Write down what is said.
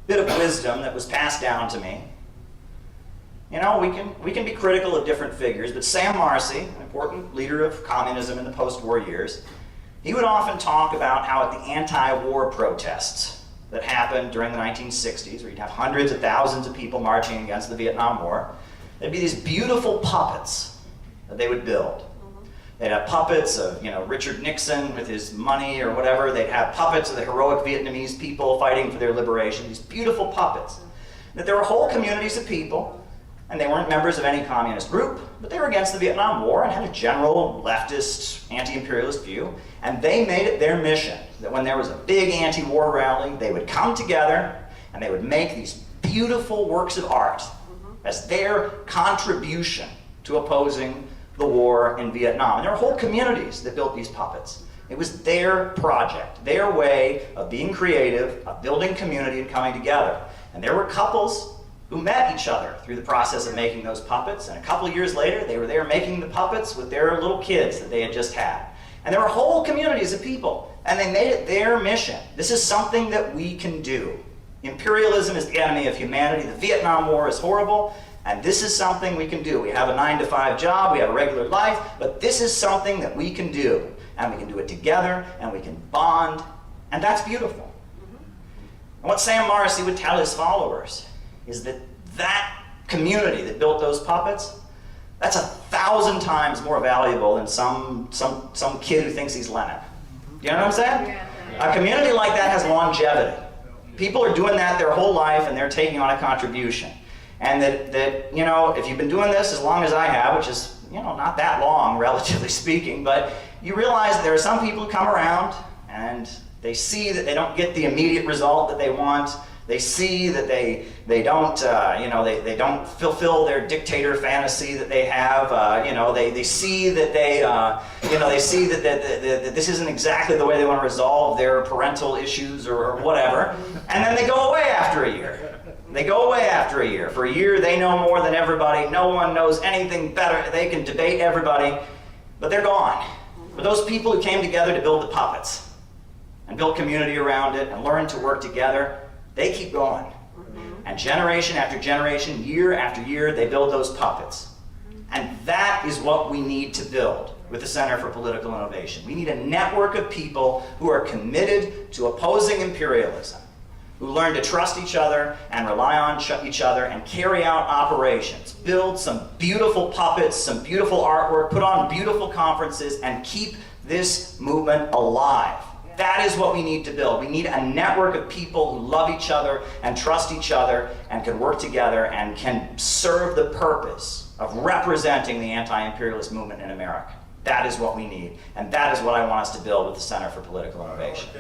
bit of wisdom that was passed down to me. You know, we can be critical of different figures, but Sam Marcy, an important leader of communism in the post-war years, he would often talk about how at the anti-war protests that happened during the 1960s, where you'd have hundreds of thousands of people marching against the Vietnam War, there'd be these beautiful puppets that they would build. They'd have puppets of, you know, Richard Nixon with his money or whatever. They'd have puppets of the heroic Vietnamese people fighting for their liberation, these beautiful puppets. That there were whole communities of people, and they weren't members of any communist group, but they were against the Vietnam War and had a general leftist, anti-imperialist view, and they made it their mission that when there was a big anti-war rally, they would come together and they would make these beautiful works of art as their contribution to opposing the war in Vietnam. And there were whole communities that built these puppets. It was their project, their way of being creative, of building community and coming together. And there were couples who met each other through the process of making those puppets, and a couple of years later they were there making the puppets with their little kids that they had just had. And there were whole communities of people, and they made it their mission. This is something that we can do. Imperialism is the enemy of humanity. The Vietnam War is horrible, and this is something we can do. We have a 9-to-5 job, we have a regular life, but this is something that we can do. And we can do it together, and we can bond, and that's beautiful. And what Sam Marcy would tell his followers is that that community that built those puppets, that's 1,000 times more valuable than some kid who thinks he's Lenin. You know what I'm saying? Yeah. A community like that has longevity. People are doing that their whole life, and they're taking on a contribution. And that you know, if you've been doing this as long as I have, which is, you know, not that long, relatively speaking, but you realize that there are some people who come around and they see that they don't get the immediate result that they want. They see that they don't, you know, they don't fulfill their dictator fantasy that they have. You know, they see that they, you know, they see that this isn't exactly the way they want to resolve their parental issues or whatever, and then they go away after a year. They go away after a year. For a year, they know more than everybody. No one knows anything better. They can debate everybody, but they're gone. But those people who came together to build the puppets and build community around it and learn to work together, they keep going. And generation after generation, year after year, they build those puppets. And that is what we need to build with the Center for Political Innovation. We need a network of people who are committed to opposing imperialism, who learn to trust each other and rely on each other and carry out operations, build some beautiful puppets, some beautiful artwork, put on beautiful conferences, and keep this movement alive. That is what we need to build. We need a network of people who love each other and trust each other and can work together and can serve the purpose of representing the anti-imperialist movement in America. That is what we need, and that is what I want us to build with the Center for Political Innovation.